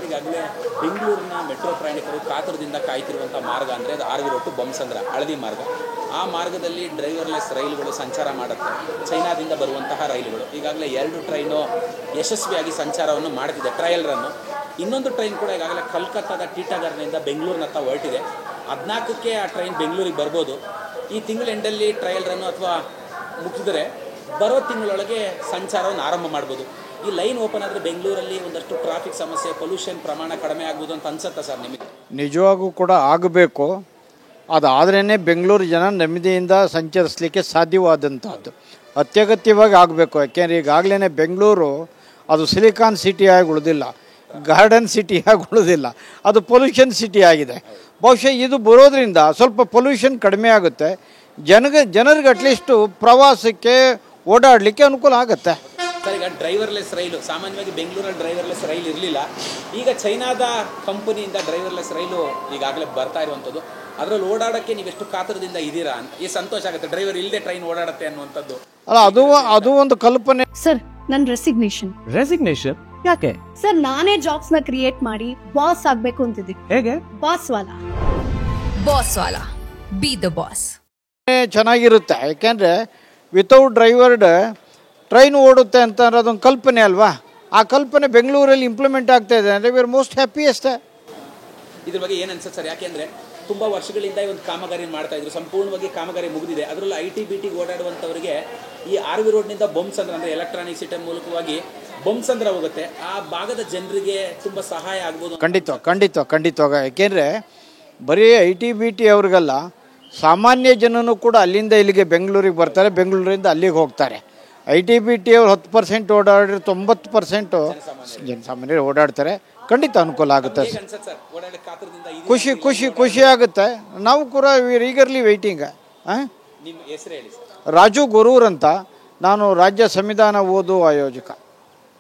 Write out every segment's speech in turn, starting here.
Sir, ಈಗಾಗಲೇ ಬೆಂಗಳೂರಿನ metro ಪ್ರಯಾಣಿಕರು ಕಾತರದಿಂದ ಕಾಯ್ತಿರುವಂಥ ಮಾರ್ಗ ಅಂದರೆ ಅದು R V road to Bommasandra ಹಳದಿ ಮಾರ್ಗ. ಆ ಮಾರ್ಗದಲ್ಲಿ ಡ್ರೈವರ್ಲೆಸ್ ರೈಲುಗಳು ಸಂಚಾರ ಮಾಡುತ್ತೆ. ಚೈನಾದಿಂದ ಬರುವಂತಹ ರೈಲುಗಳು ಈಗಾಗಲೇ 2 ಟ್ರೈನು ಯಶಸ್ವಿಯಾಗಿ ಸಂಚಾರವನ್ನು ಮಾಡ್ತಿದೆ, ಟ್ರಯಲ್ ರನ್ನು. ಇನ್ನೊಂದು ಟ್ರೈನ್ ಕೂಡ ಈಗಾಗಲೇ ಕಲ್ಕತ್ತಾದ ಟಿಟಾಗರ್ನಿಂದ ಬೆಂಗಳೂರಿನತ್ತ ಹೊರಟಿದೆ. 14ಕ್ಕೆ ಆ ಟ್ರೈನ್ ಬೆಂಗಳೂರಿಗೆ ಬರ್ಬೋದು. ಈ ತಿಂಗಳ ಎಂಡಲ್ಲಿ ಟ್ರಯಲ್ ರನ್ನು ಅಥವಾ ಮುಗಿಸಿದರೆ ಬರೋ ತಿಂಗಳೊಳಗೆ ಸಂಚಾರವನ್ನು ಆರಂಭ ಮಾಡ್ಬೋದು. ಈ ಲೈನ್ ಓಪನ್ ಆದರೆ ಬೆಂಗಳೂರಲ್ಲಿ ಒಂದಷ್ಟು ಟ್ರಾಫಿಕ್ ಸಮಸ್ಯೆ, ಪೊಲ್ಯೂಷನ್ ಪ್ರಮಾಣ ಕಡಿಮೆ ಆಗ್ಬೋದು ಅಂತ ಅನ್ಸುತ್ತಾ ಸರ್ ನಿಮಗೆ? ನಿಜವಾಗೂ ಕೂಡ ಆಗಬೇಕು. ಅದಾದ್ರೇ ಬೆಂಗಳೂರು ಜನ ನೆಮ್ಮದಿಯಿಂದ ಸಂಚರಿಸಲಿಕ್ಕೆ ಸಾಧ್ಯವಾದಂಥದ್ದು ಅತ್ಯಗತ್ಯವಾಗಿ ಆಗಬೇಕು. ಯಾಕೆಂದರೆ ಈಗಾಗಲೇ ಬೆಂಗಳೂರು ಅದು ಸಿಲಿಕಾನ್ ಸಿಟಿಯಾಗಿ ಉಳಿದಿಲ್ಲ, ಗಾರ್ಡನ್ ಸಿಟಿಯಾಗಿ ಉಳಿದಿಲ್ಲ, ಅದು ಪೊಲ್ಯೂಷನ್ ಸಿಟಿ ಆಗಿದೆ. ಬಹುಶಃ ಇದು ಬರೋದ್ರಿಂದ ಸ್ವಲ್ಪ ಪೊಲ್ಯೂಷನ್ ಕಡಿಮೆ ಆಗುತ್ತೆ. ಜನರಿಗೆ ಅಟ್ಲೀಸ್ಟು ಪ್ರವಾಸಕ್ಕೆ ಓಡಾಡಲಿಕ್ಕೆ ಅನುಕೂಲ ಆಗುತ್ತೆ. ಸರ್, ಈಗ ಡ್ರೈವರ್ಲೆಸ್ ರೈಲು ಸಾಮಾನ್ಯವಾಗಿ ಬೆಂಗಳೂರಲ್ಲಿ ಡ್ರೈವರ್ಲೆಸ್ ರೈಲು ಇರಲಿಲ್ಲ. ಈಗ ಚೈನಾದ ಕಂಪನಿಯಿಂದ ಡ್ರೈವರ್ಲೆಸ್ ರೈಲು ಈಗಾಗಲೇ ಬರ್ತಾ ಇರುವಂಥದ್ದು. ಅದರಲ್ಲಿ ಓಡಾಡೋಕ್ಕೆ ನೀವೆಷ್ಟು ಕಾತರದಿಂದ ಇದ್ದೀರಾ ಅಂತ. ಈ ಸಂತೋಷ ಆಗುತ್ತೆ, ಡ್ರೈವರ್ ಇಲ್ಲದೆ ಟ್ರೈನ್ ಓಡಾಡುತ್ತೆ ಅನ್ನುವಂಥದ್ದು. ಅಲ್ಲ, ಅದು ಒಂದು ಕಲ್ಪನೆ. ಸರ್, ನನ್ನ ರೆಸಿಗ್ನೇಷನ್ ಯಾಕೆ ಸರ್? ನಾನೇ ಜಾಬ್ಸ್ ನ ಕ್ರಿಯೇಟ್ ಮಾಡಿ ಬಾಸ್ ಆಗ್ಬೇಕು ಅಂತಿದ್ದೀನಿ. ಹೇಗೆ? Boss Vala B the boss. ಚೆನ್ನಾಗಿರುತ್ತೆ. ಯಾಕೆಂದರೆ ವಿತೌಟ್ ಡ್ರೈವರ್ಡ್ ಟ್ರೈನ್ ಓಡುತ್ತೆ ಅಂತ ಅನ್ನೋದೊಂದು ಕಲ್ಪನೆ ಅಲ್ವಾ? ಆ ಕಲ್ಪನೆ ಬೆಂಗಳೂರಲ್ಲಿ ಇಂಪ್ಲಿಮೆಂಟ್ ಆಗ್ತಾ ಇದೆ ಅಂದರೆ ವಿ ಆರ್ ಮೋಸ್ಟ್ ಹ್ಯಾಪಿಯೆಸ್ಟ್. ಇದ್ರ ಬಗ್ಗೆ ಏನು ಅನ್ಸುತ್ತೆ ಸರ್? ಯಾಕೆಂದರೆ ತುಂಬ ವರ್ಷಗಳಿಂದ ಈ ಒಂದು ಕಾಮಗಾರಿ ಮಾಡ್ತಾ ಇದ್ರು, ಸಂಪೂರ್ಣವಾಗಿ ಕಾಮಗಾರಿ ಮುಗಿದಿದೆ. ಅದರಲ್ಲೂ ಐಟಿ ಓಡಾಡುವಂಥವರಿಗೆ ಈ ಆರ್ ವಿ ರೋಡ್ನಿಂದ ಬೊಮ್ಮಸಂದ್ರ ಅಂದರೆ ಎಲೆಕ್ಟ್ರಾನಿಕ್ ಸಿಟಿ ಮೂಲಕವಾಗಿ ಬೊಮ್ಮಸಂದ್ರ ಹೋಗುತ್ತೆ. ಆ ಭಾಗದ ಜನರಿಗೆ ತುಂಬ ಸಹಾಯ ಆಗ್ಬೋದು. ಖಂಡಿತವಾಗ. ಯಾಕೆಂದರೆ ಬರೀ ಐಟಿ ಅವ್ರಿಗಲ್ಲ, ಸಾಮಾನ್ಯ ಜನನೂ ಕೂಡ ಅಲ್ಲಿಂದ ಇಲ್ಲಿಗೆ ಬೆಂಗಳೂರಿಗೆ ಬರ್ತಾರೆ, ಬೆಂಗಳೂರಿಂದ ಅಲ್ಲಿಗೆ ಹೋಗ್ತಾರೆ. ಐಟಿ ಅವ್ರು 10% ಓಡಾಡಿದ್ರೆ 90% ಜನಸಾಮಾನ್ಯರು ಓಡಾಡ್ತಾರೆ. ಖಂಡಿತ ಅನುಕೂಲ ಆಗುತ್ತೆ. ಖುಷಿ ಆಗುತ್ತೆ. ನಾವು ಕೂಡ ಈಗರ್ಲಿ ವೆಯ್ಟಿಂಗ್. ನಿಮ್ಮ ಹೆಸರು ಹೇಳಿ ಸರ್? ರಾಜು ಗೊರೂರ್ ಅಂತ. ನಾನು ರಾಜ್ಯ ಸಂವಿಧಾನ ಓದು ಆಯೋಜಕ.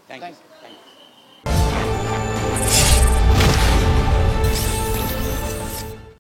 Thank you.